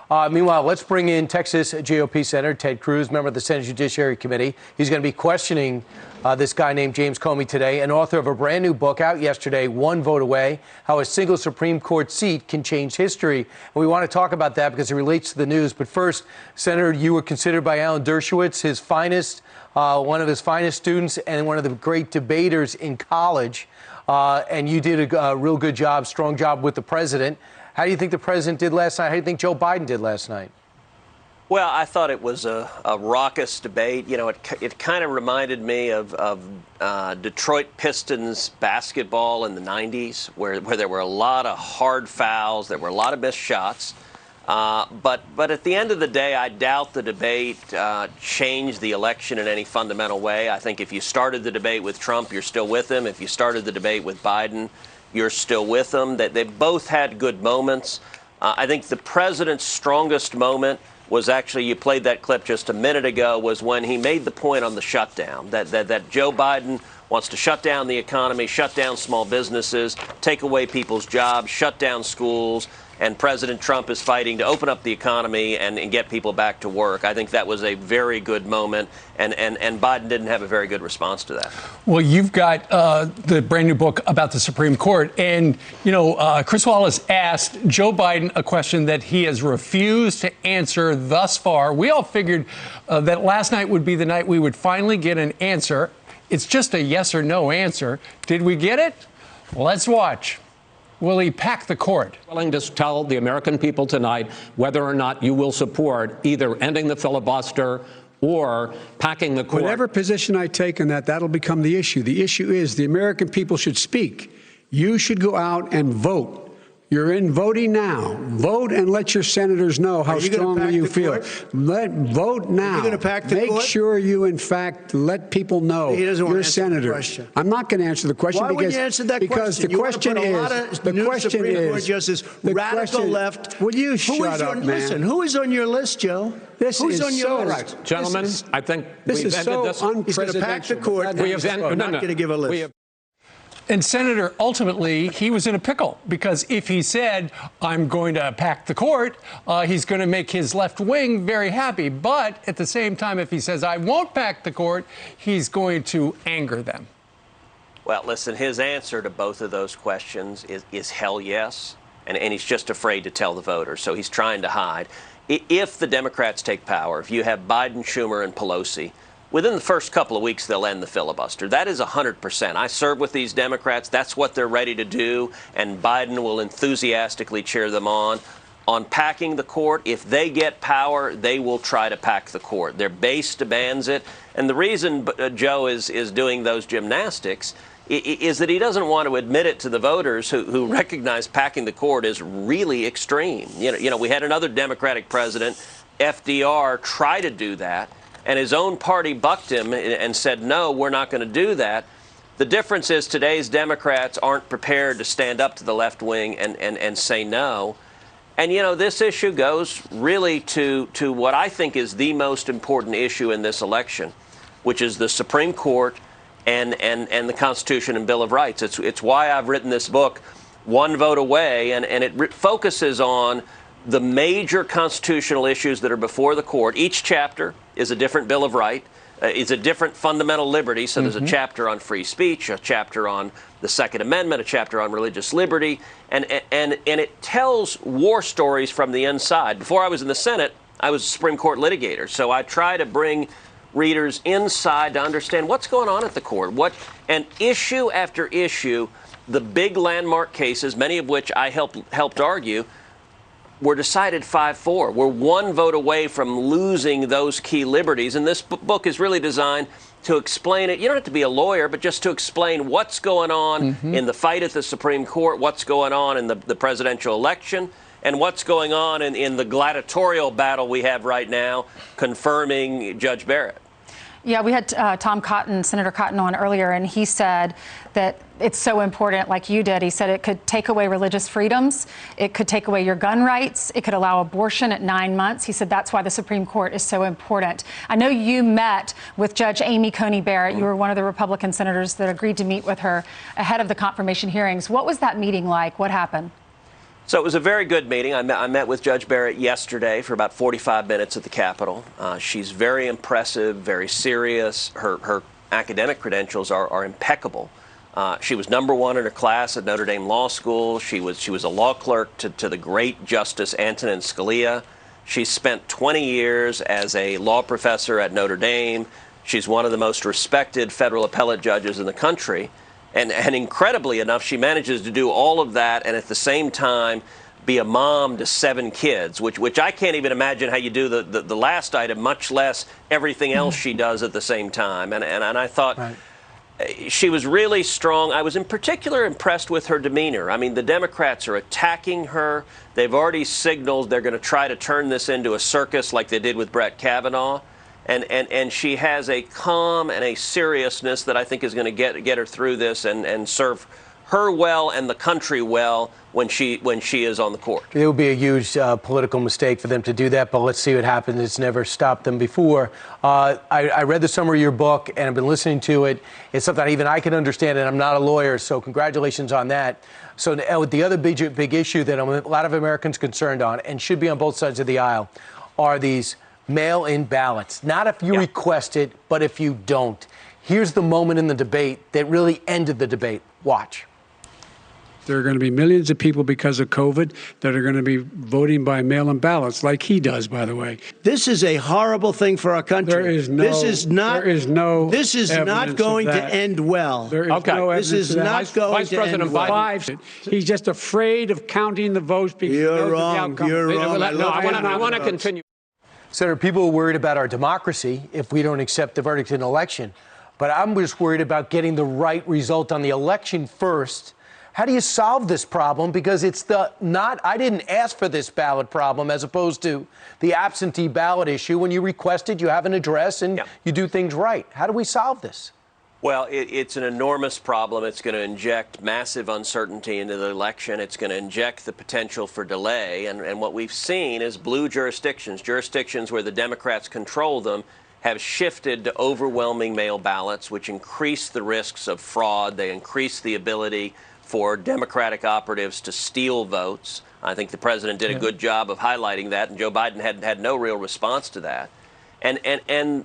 Meanwhile, let's bring in Texas GOP Senator Ted Cruz, member of the Senate Judiciary Committee. He's going to be questioning this guy named James Comey today, and author of a brand new book out yesterday, One Vote Away, How a Single Supreme Court Seat Can Change History. And we want to talk about that because it relates to the news. But first, Senator, you were considered by Alan Dershowitz his finest, one of his finest students and one of the great debaters in college. And you did a real good job, strong job with the president. How do you think the president did last night? How do you think Joe Biden did last night? Well, I thought it was a raucous debate. You know, it kind of reminded me of Detroit Pistons basketball in the 90s, where there were a lot of hard fouls, there were a lot of missed shots. But at the end of the day, I doubt the debate changed the election in any fundamental way. I think if you started the debate with Trump, you're still with him. If you started the debate with Biden, you're still with them. They both had good moments. I think the president's strongest moment was actually, you played that clip just a minute ago, was when he made the point on the shutdown, that Joe Biden wants to shut down the economy, shut down small businesses, take away people's jobs, shut down schools, and President Trump is fighting to open up the economy and get people back to work. I think that was a very good moment, and Biden didn't have a very good response to that. Well, you've got the brand new book about the Supreme Court, and, you know, Chris Wallace asked Joe Biden a question that he has refused to answer thus far. We all figured that last night would be the night we would finally get an answer. It's just a yes or no answer. Did we get it? Let's watch. Will he pack the court? Willing to tell the American people tonight whether or not you will support either ending the filibuster or packing the court. Whatever position I take on that, that'll become the issue. The issue is the American people should speak. You should go out and vote. You're in voting now. Vote and let your senators know how strongly you feel. Vote now. Are you going to pack the court? Make sure you, in fact, let people know you're a senator. I'm not going to answer the question. Why would you answer that because question? The question is, the question is, Justice, radical left. Will you shut up, man? Listen, who is on your list, Joe? Who's on your list? Gentlemen, I think this is so unprecedented. He's going to pack the court. We have not going to give a list. And Senator, ultimately, he was in a pickle, because if he said, I'm going to pack the court, he's going to make his left wing very happy. But at the same time, if he says, I won't pack the court, he's going to anger them. Well, listen, his answer to both of those questions is hell yes. And he's just afraid to tell the voters. So he's trying to hide. If the Democrats take power, if you have Biden, Schumer, and Pelosi, within the first couple of weeks, they'll end the filibuster. That is 100%. I serve with these Democrats. That's what they're ready to do, and Biden will enthusiastically cheer them on. On packing the court, if they get power, they will try to pack the court. Their base demands it. And the reason Joe is doing those gymnastics is that he doesn't want to admit it to the voters who recognize packing the court is really extreme. You know, we had another Democratic president, FDR, try to do that. And his own party bucked him and said, no, we're not going to do that. The difference is today's Democrats aren't prepared to stand up to the left wing and say no. And, you know, this issue goes really to what I think is the most important issue in this election, which is the Supreme Court and the Constitution and Bill of Rights. It's why I've written this book, One Vote Away, and it focuses on the major constitutional issues that are before the court. Each chapter is a different Bill of Rights, is a different fundamental liberty. So there's a chapter on free speech, a chapter on the Second Amendment, a chapter on religious liberty, and it tells war stories from the inside. Before I was in the Senate, I was a Supreme Court litigator, so I try to bring readers inside to understand what's going on at the court. And issue after issue, the big landmark cases, many of which I helped argue, were decided 5-4. We're one vote away from losing those key liberties. And this book is really designed to explain it. You don't have to be a lawyer, but just to explain what's going on in the fight at the Supreme Court, what's going on in the presidential election, and what's going on in the gladiatorial battle we have right now, confirming Judge Barrett. Yeah, we had Tom Cotton, Senator Cotton, on earlier, and he said that it's so important, like you did. He said it could take away religious freedoms. It could take away your gun rights. It could allow abortion at 9 months. He said that's why the Supreme Court is so important. I know you met with Judge Amy Coney Barrett. You were one of the Republican senators that agreed to meet with her ahead of the confirmation hearings. What was that meeting like? What happened? So it was a very good meeting. I met with Judge Barrett yesterday for about 45 minutes at the Capitol. She's very impressive, very serious. Her academic credentials are impeccable. She was #1 in her class at Notre Dame Law School. She was a law clerk to the great Justice Antonin Scalia. She spent 20 years as a law professor at Notre Dame. She's one of the most respected federal appellate judges in the country. And incredibly enough, she manages to do all of that and at the same time be a mom to 7 kids, which I can't even imagine how you do the last item, much less everything else she does at the same time. And I thought she was really strong. I was in particular impressed with her demeanor. I mean, the Democrats are attacking her. They've already signaled they're going to try to turn this into a circus like they did with Brett Kavanaugh. And she has a calm and a seriousness that I think is going to get her through this and serve her well and the country well when she is on the court. It would be a huge political mistake for them to do that, but let's see what happens. It's never stopped them before. I read the summary of your book, and I've been listening to it. It's something even I can understand, and I'm not a lawyer, so congratulations on that. So the other big issue that a lot of Americans concerned on, and should be on both sides of the aisle, are these mail-in ballots. Not if you request it, but if you don't. Here's the moment in the debate that really ended the debate. Watch. There are going to be millions of people because of COVID that are going to be voting by mail-in ballots, like he does, by the way. This is a horrible thing for our country. This is not going to end well. There is no evidence. This is not going to end well. He's just afraid of counting the votes because he knows the outcome. You're wrong. I want to continue. Senator, people are worried about our democracy if we don't accept the verdict in an election. But I'm just worried about getting the right result on the election first. How do you solve this problem? Because it's I didn't ask for this ballot problem as opposed to the absentee ballot issue. When you request it, you have an address and you do things right. How do we solve this? Well, it's an enormous problem. It's going to inject massive uncertainty into the election. It's going to inject the potential for delay. And what we've seen is blue jurisdictions where the Democrats control them, have shifted to overwhelming mail ballots, which increase the risks of fraud. They increase the ability for Democratic operatives to steal votes. I think the president did a good job of highlighting that, and Joe Biden had no real response to that. And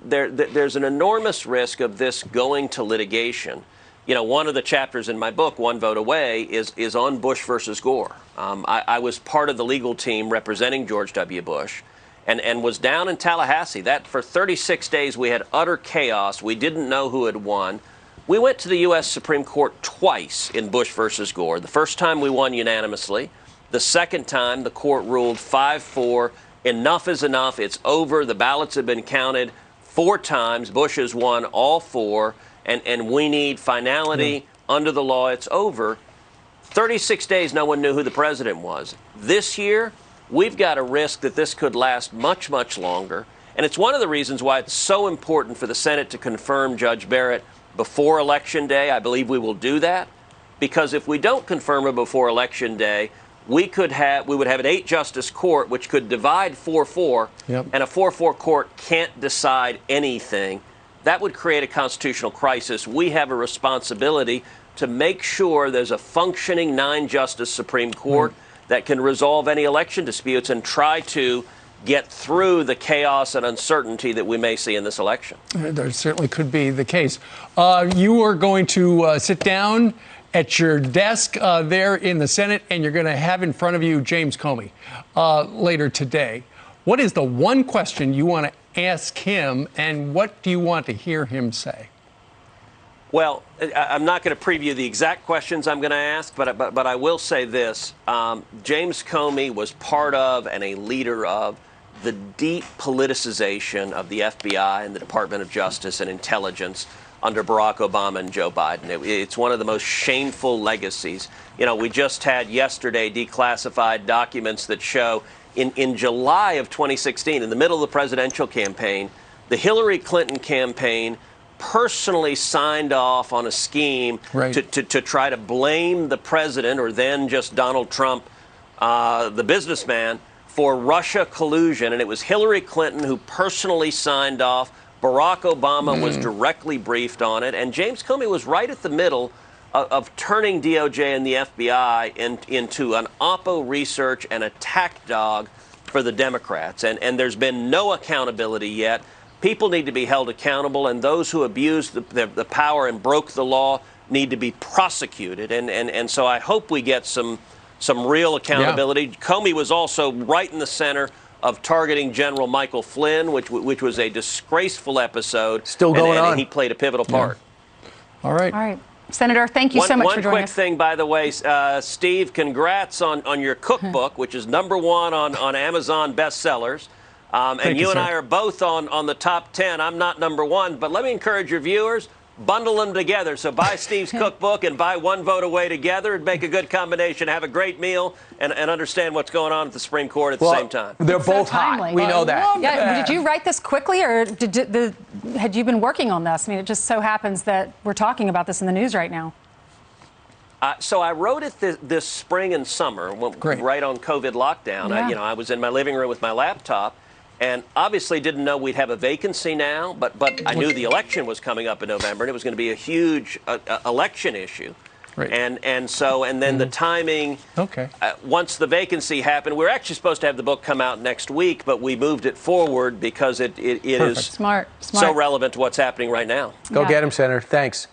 there's an enormous risk of this going to litigation. You know, one of the chapters in my book, One Vote Away, is on Bush versus Gore. I was part of the legal team representing George W. Bush and was down in Tallahassee. That for 36 days we had utter chaos. We didn't know who had won. We went to the U.S. Supreme Court twice in Bush versus Gore. The first time we won unanimously. The second time the court ruled 5-4. Enough is enough. It's over. The ballots have been counted 4 times. Bush has won all 4. And we need finality under the law. It's over. 36 days, no one knew who the president was. This year, we've got a risk that this could last much, much longer. And it's one of the reasons why it's so important for the Senate to confirm Judge Barrett before Election Day. I believe we will do that. Because if we don't confirm her before Election Day, we would have an 8-justice court, which could divide 4-4, and a 4-4 court can't decide anything. That would create a constitutional crisis. We have a responsibility to make sure there's a functioning 9-justice Supreme Court that can resolve any election disputes and try to get through the chaos and uncertainty that we may see in this election. There certainly could be the case. You are going to sit down at your desk there in the Senate, and you're going to have in front of you James Comey later today. What is the one question you want to ask him, and what do you want to hear him say? Well, I'm not going to preview the exact questions I'm going to ask, but I will say this. James Comey was part of and a leader of the deep politicization of the FBI and the Department of Justice and Intelligence under Barack Obama and Joe Biden. It's one of the most shameful legacies. You know, we just had yesterday declassified documents that show in July of 2016, in the middle of the presidential campaign, the Hillary Clinton campaign personally signed off on a scheme to try to blame the president, or then just Donald Trump, the businessman, for Russia collusion. And it was Hillary Clinton who personally signed off. Barack Obama was directly briefed on it. And James Comey was right at the middle of turning DOJ and the FBI into an oppo research and attack dog for the Democrats. And there's been no accountability yet. People need to be held accountable, and those who abused the power and broke the law need to be prosecuted. And so I hope we get some real accountability. Yeah. Comey was also right in the center of targeting General Michael Flynn, which was a disgraceful episode. Still going on. And he played a pivotal part. All right. All right. Senator, thank you so much for joining us. One quick thing, by the way, Steve, congrats on your cookbook, which is #1 on Amazon bestsellers. And you and I are both on the top 10. I'm not #1, but let me encourage your viewers, bundle them together. So buy Steve's cookbook and buy One Vote Away together and make a good combination. Have a great meal and understand what's going on at the Supreme Court at the same time. They're both hot. We know that. Yeah, did you write this quickly, or had you been working on this? I mean, it just so happens that we're talking about this in the news right now. So I wrote it this spring and summer, right on COVID lockdown. Yeah. I was in my living room with my laptop. And obviously didn't know we'd have a vacancy now, but I knew the election was coming up in November, and it was going to be a huge election issue. Right. And then the timing. Okay. Once the vacancy happened, we were actually supposed to have the book come out next week, but we moved it forward because it is Smart. so relevant to what's happening right now. Go get him, Senator. Thanks.